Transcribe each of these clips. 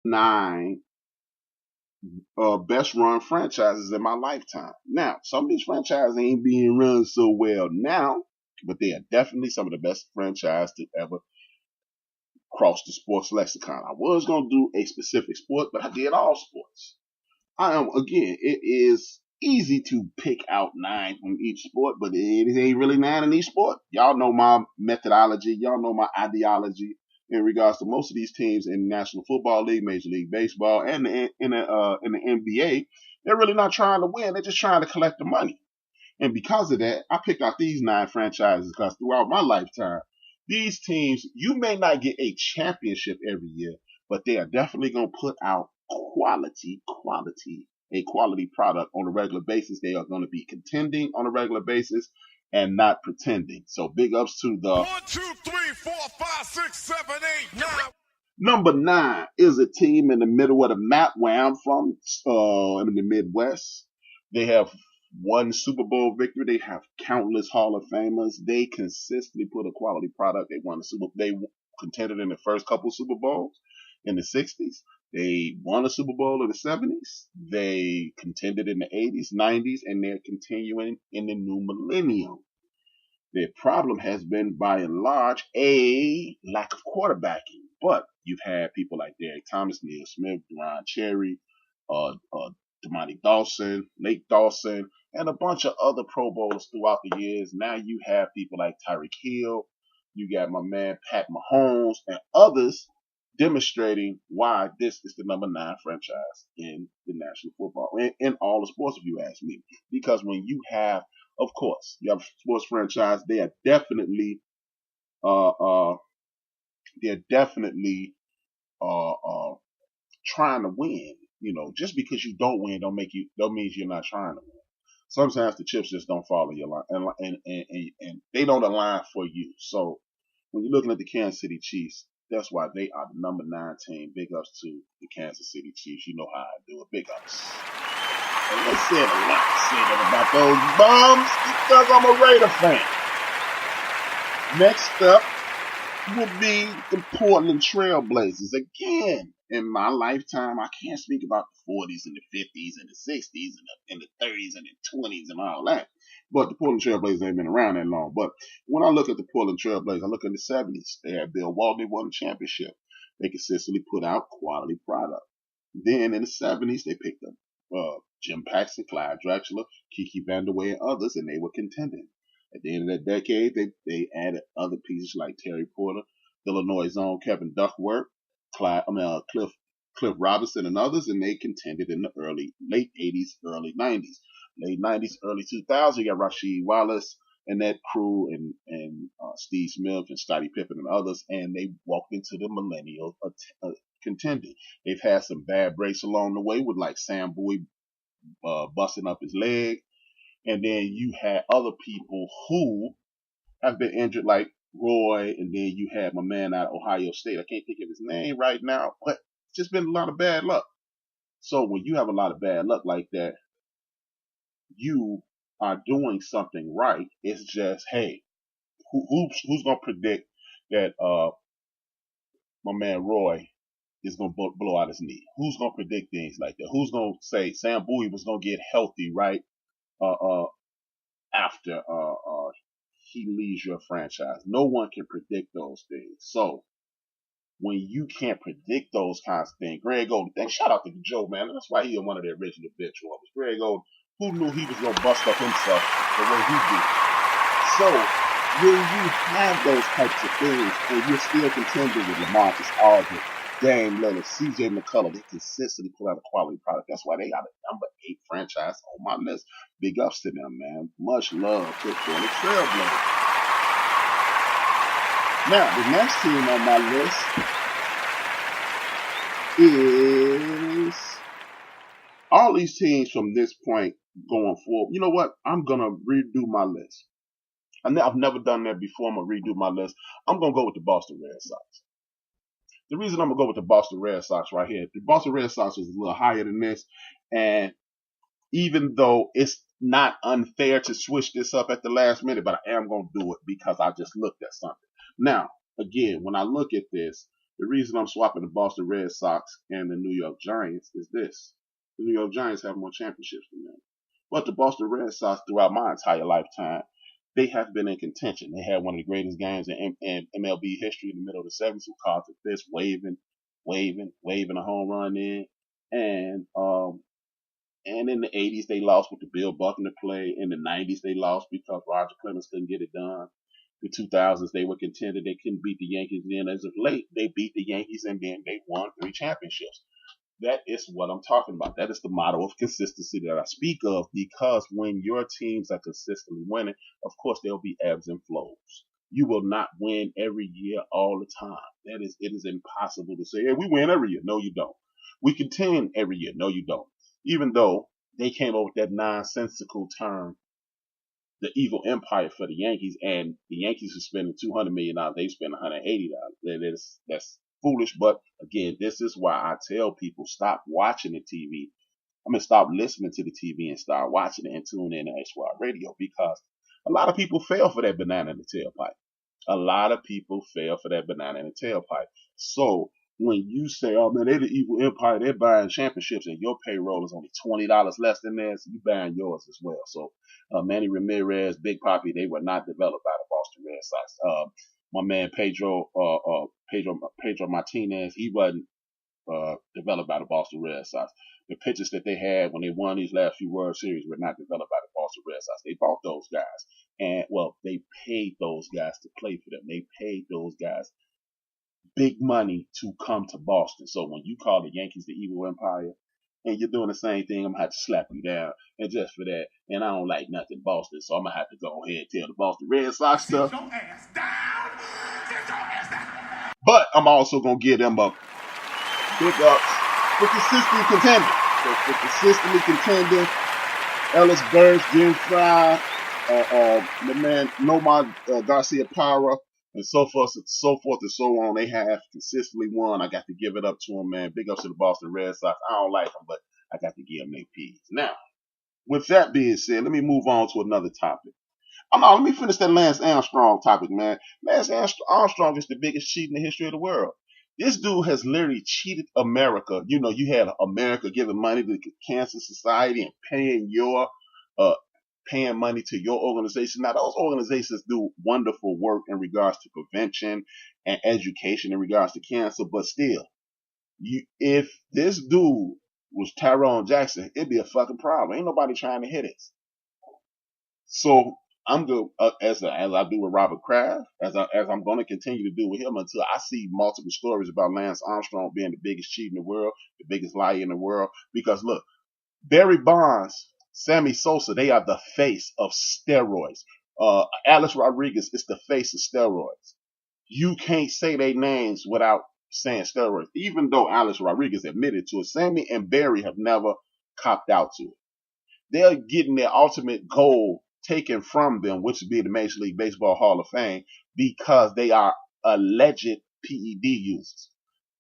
9 best run franchises in my lifetime. Now, some of these franchises ain't being run so well now, but they are definitely some of the best franchises to ever cross the sports lexicon. I was going to do a specific sport, but I did all sports. Again, it is easy to pick out 9 from each sport, but it ain't really 9 in each sport. Y'all know my methodology. Y'all know my ideology in regards to most of these teams in the National Football League, Major League Baseball, and in the NBA. They're really not trying to win. They're just trying to collect the money. And because of that, I picked out these 9 franchises because throughout my lifetime, these teams, you may not get a championship every year, but they are definitely going to put out a quality product on a regular basis. They are going to be contending on a regular basis and not pretending. So big ups to the 1, 2, 3, 4, 5, 6, 7, 8, 9. Number 9 is a team in the middle of the map where I'm from, in the Midwest. They have one Super Bowl victory. They have countless Hall of Famers. They consistently put a quality product. They contended in the first couple Super Bowls in the 60s. They won a Super Bowl in the 70s. They contended in the 80s, 90s, and they're continuing in the new millennium. Their problem has been, by and large, a lack of quarterbacking. But you've had people like Derek Thomas, Neil Smith, Ron Cherry, Damani Dawson, Nate Dawson, and a bunch of other Pro Bowlers throughout the years. Now you have people like Tyreek Hill. You got my man Pat Mahomes and others demonstrating why this is the number 9 franchise in the National Football, in all the sports, if you ask me. Because when you have, of course, you have a sports franchise, they are definitely, they're definitely, trying to win. You know, just because you don't win don't means you're not trying to win. Sometimes the chips just don't fall in your line, and they don't align for you. So when you're looking at the Kansas City Chiefs, that's why they are the number 9 team. Big ups to the Kansas City Chiefs. You know how I do it. Big ups. And they said a lot said about those bums because I'm a Raider fan. Next up would be the Portland Trail Blazers. Again, in my lifetime, I can't speak about the 40s and the 50s and the 60s and the 30s and the 20s and all that. But the Portland Trail Blazers ain't been around that long. But when I look at the Portland Trail Blazers, I look at the 70s. They had Bill Walton, they won a championship. They consistently put out quality product. Then in the 70s, they picked up Jim Paxson, Clyde Drexler, Kiki Vandeweghe, and others, and they were contending. At the end of that decade, they added other pieces like Terry Porter, Illinois' own Kevin Duckworth, Cliff Robinson, and others, and they contended in the late 80s, early 90s. Late 90s, early 2000s, you got Rasheed Wallace and that crew, and Steve Smith and Scottie Pippen and others, and they walked into the millennial contending. They've had some bad breaks along the way with like Sam Bowie busting up his leg. And then you had other people who have been injured, like Roy, and then you had my man out of Ohio State. I can't think of his name right now, but it's just been a lot of bad luck. So when you have a lot of bad luck like that, you are doing something right. It's just, hey, who's gonna predict that my man Roy is gonna blow out his knee? Who's gonna predict things like that? Who's gonna say Sam Bowie was gonna get healthy right after he leaves your franchise? No one can predict those things. So when you can't predict those kinds of things, Greg Oden, shout out to Joe, man. That's why he's one of the original Benchwarmers. Greg Oden, who knew he was going to bust up himself the way he did? So when you have those types of things and you're still contending with LaMarcus Aldridge, Dame Lillard, CJ McCullough, they consistently put out a quality product. That's why they got a number 8 franchise on my list. Big ups to them, man. Much love to the Trailblazers. Now, the next team on my list is all these teams from this point going forward. You know what? I'm going to redo my list. I've never done that before. I'm going to redo my list. I'm going to go with the Boston Red Sox. The reason I'm going to go with the Boston Red Sox right here, the Boston Red Sox was a little higher than this. And even though it's not unfair to switch this up at the last minute, but I am going to do it because I just looked at something. Now, again, when I look at this, The reason I'm swapping the Boston Red Sox and the New York Giants is this. The New York Giants have more championships than them. But the Boston Red Sox, throughout my entire lifetime, they have been in contention. They had one of the greatest games in MLB history in the middle of the 70s. Who called it this, waving a home run in. And in the 80s, they lost with the Bill Buckner play. In the 90s, they lost because Roger Clemens couldn't get it done. The 2000s, they were contended. They couldn't beat the Yankees. Then as of late, they beat the Yankees and then they won 3 championships. That is what I'm talking about. That is the model of consistency that I speak of, because when your teams are consistently winning, of course, there'll be ebbs and flows. You will not win every year all the time. It is impossible to say, hey, we win every year. No, you don't. We contend every year. No, you don't. Even though they came up with that nonsensical term, the evil empire, for the Yankees, and the Yankees are spending $200 million. They spend $180. That's foolish. But again, this is why I tell people, stop watching the TV. Stop listening to the TV and start watching it and tune in to HRap Radio, because a lot of people fell for that banana in the tailpipe. A lot of people fell for that banana in the tailpipe. So when you say, oh man, they're the evil empire, they're buying championships, and your payroll is only $20 less than theirs, you buying yours as well. So Manny Ramirez, Big Papi, they were not developed by the Boston Red Sox. My man Pedro Martinez, he wasn't developed by the Boston Red Sox. The pitchers that they had when they won these last few World Series were not developed by the Boston Red Sox. They bought those guys, and they paid those guys to play for them. They paid those guys big money to come to Boston. So when you call the Yankees the evil empire, and you're doing the same thing, I'm gonna have to slap you down. And just for that, and I don't like nothing Boston, so I'm gonna have to go ahead and tell the Boston Red Sox stuff. Sit your ass down. Sit your ass down. But I'm also gonna give them a big ups for consistently contending. So for consistently contending, Ellis Burks, Jim Fry, the man Nomar Garcia Parra, and so forth and so on. They have consistently won. I got to give it up to them, man. Big ups to the Boston Red Sox. I don't like them, but I got to give them their P's. Now, with that being said, let me move on to another topic. Let me finish that Lance Armstrong topic, man. Lance Armstrong is the biggest cheat in the history of the world. This dude has literally cheated America. You know, you had America giving money to the Cancer Society and paying money to your organization. Now, those organizations do wonderful work in regards to prevention and education in regards to cancer, but still, if this dude was Tyrone Jackson, it'd be a fucking problem. Ain't nobody trying to hit it. So I'm good, as I do with Robert Kraft, as I'm going to continue to do with him until I see multiple stories about Lance Armstrong being the biggest cheat in the world, the biggest liar in the world. Because look, Barry Bonds, Sammy Sosa, they are the face of steroids. Alex Rodriguez is the face of steroids. You can't say their names without saying steroids. Even though Alex Rodriguez admitted to it, Sammy and Barry have never copped out to it. They're getting their ultimate goal taken from them, which would be the Major League Baseball Hall of Fame, because they are alleged PED users.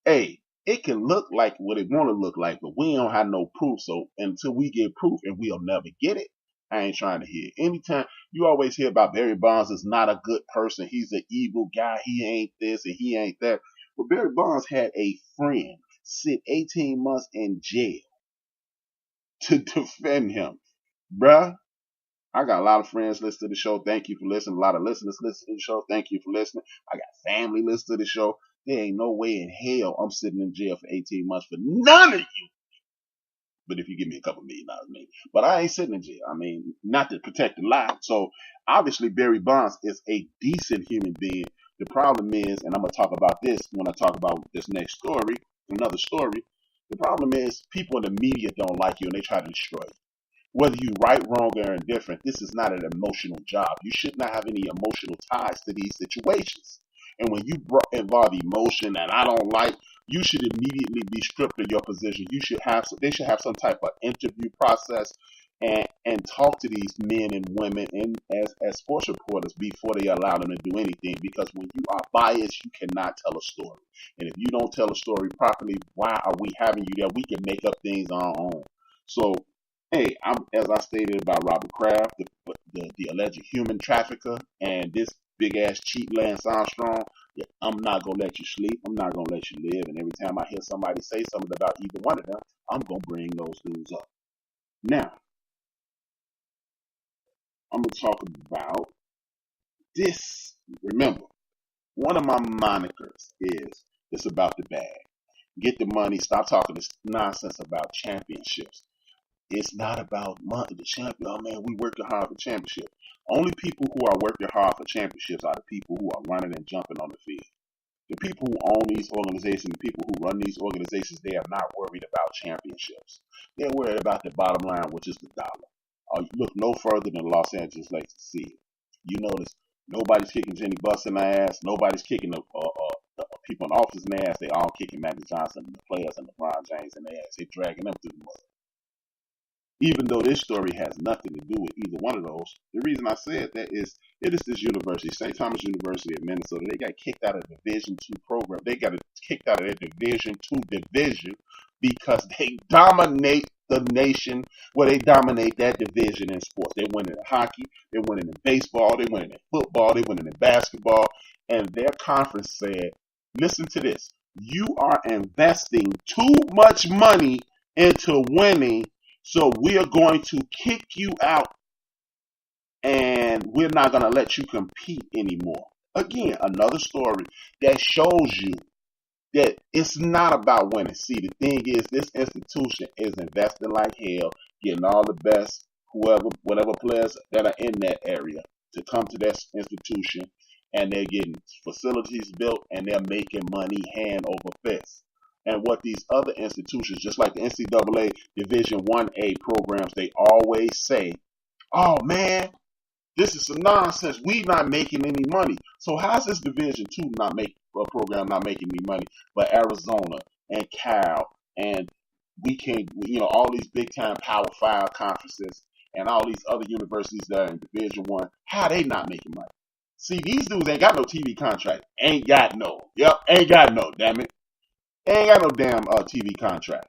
Hey, it can look like what it want to look like, but we don't have no proof. So until we get proof, and we'll never get it, I ain't trying to hear. Anytime you always hear about Barry Bonds is not a good person, he's an evil guy, he ain't this and he ain't that. But Barry Bonds had a friend sit 18 months in jail to defend him. Bruh, I got a lot of friends listen to the show. Thank you for listening. A lot of listeners listen to the show. Thank you for listening. I got family listen to the show. There ain't no way in hell I'm sitting in jail for 18 months for none of you. But if you give me a couple $1 million, maybe. But I ain't sitting in jail. Not to protect the life. So obviously Barry Bonds is a decent human being. The problem is, and I'm going to talk about this when I talk about this next story, another story. The problem is people in the media don't like you and they try to destroy you. Whether you right, wrong, or indifferent, this is not an emotional job. You should not have any emotional ties to these situations. And when you involve emotion and I don't like, you should immediately be stripped of your position. They should have some type of interview process and talk to these men and women and as sports reporters before they allow them to do anything. Because when you are biased, you cannot tell a story. And if you don't tell a story properly, why are we having you there? We can make up things on our own. So, hey, as I stated about Robert Kraft, the alleged human trafficker, and this big ass cheat Lance Armstrong, I'm not going to let you sleep. I'm not going to let you live. And every time I hear somebody say something about either one of them, I'm going to bring those dudes up. Now, I'm going to talk about this. Remember, one of my monikers is it's about the bag. Get the money. Stop talking this nonsense about championships. It's not about money. The champion. Oh man, we working hard for championships. Only people who are working hard for championships are the people who are running and jumping on the field. The people who own these organizations, the people who run these organizations, they are not worried about championships. They're worried about the bottom line, which is the dollar. You look no further than Los Angeles Lakers to see it. You notice nobody's kicking Jenny Buss in the ass. Nobody's kicking the people in the office in the ass. They all kicking Magic Johnson and the players and LeBron James in the ass. They dragging them through the mud. Even though this story has nothing to do with either one of those, the reason I said that is it is this university, St. Thomas University of Minnesota. They got kicked out of the Division II program. They got kicked out of their Division II division because they dominate the nation. Well, they dominate that division in sports. They win in hockey, they win in baseball, they win in football, they win in basketball, and their conference said, listen to this, you are investing too much money into winning, so we are going to kick you out and we're not going to let you compete anymore. Again, another story that shows you that it's not about winning. See, the thing is, this institution is investing like hell, getting all the best, whatever players that are in that area to come to that institution, and they're getting facilities built, and they're making money hand over fist. And what these other institutions, just like the NCAA Division 1A programs, they always say, oh man, this is some nonsense. We not making any money. So how's this Division 2 program not making any money? But Arizona and Cal and all these big time Power 5 conferences and all these other universities that are in Division 1, how they not making money? See, these dudes ain't got no TV contract. Ain't got no, damn it. They ain't got no damn TV contract.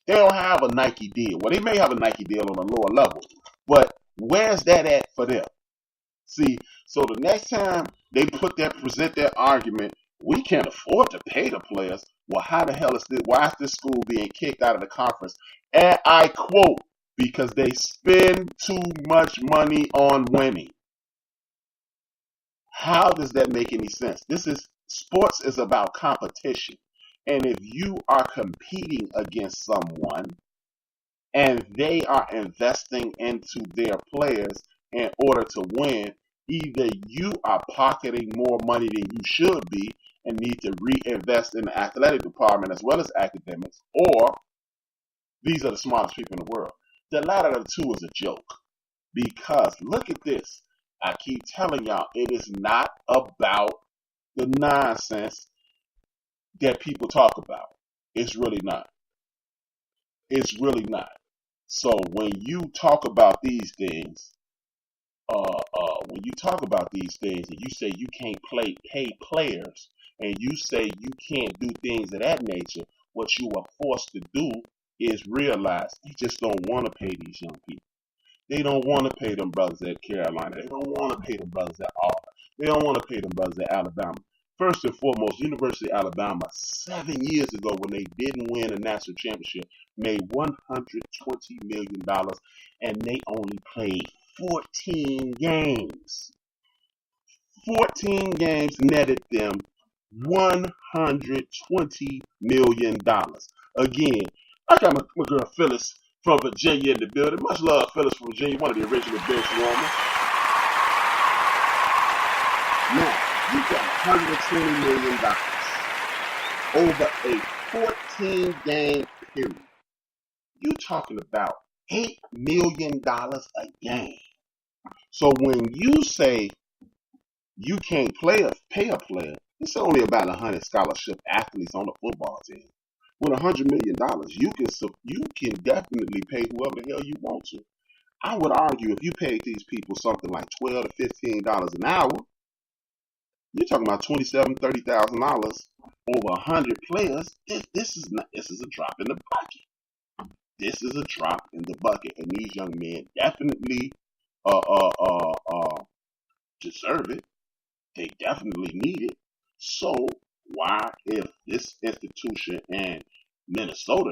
They don't have a Nike deal. Well, they may have a Nike deal on a lower level, but where's that at for them? See, so the next time they present that argument, we can't afford to pay the players. Well, how the hell is this? Why is this school being kicked out of the conference? And I quote, because they spend too much money on winning. How does that make any sense? Sports is about competition. And if you are competing against someone and they are investing into their players in order to win, either you are pocketing more money than you should be and need to reinvest in the athletic department as well as academics, or these are the smartest people in the world. The latter of the two is a joke. Because look at this. I keep telling y'all, it is not about the nonsense that people talk about. It's really not. It's really not. So when you talk about these things, and you say you can't pay players, and you say you can't do things of that nature, what you are forced to do is realize they just don't want to pay these young people. They don't want to pay them brothers at Carolina. They don't want to pay them brothers at Auburn. They don't want to pay them brothers at Alabama. First and foremost, University of Alabama, 7 years ago when they didn't win a national championship, made $120 million, and they only played 14 games. 14 games netted them $120 million. Again, I got my girl Phyllis from Virginia in the building. Much love, Phyllis from Virginia, one of the original Benchwarmers. Now, you got $120 million over a 14-game period. You talking about $8 million a game. So when you say you can't pay a player, it's only about 100 scholarship athletes on the football team. With $100 million, you can definitely pay whoever the hell you want to. I would argue if you paid these people something like $12 to $15 an hour, you're talking about $27,000, $30,000 over 100 players. This is a drop in the bucket. This is a drop in the bucket, and these young men definitely deserve it. They definitely need it. So why, if this institution in Minnesota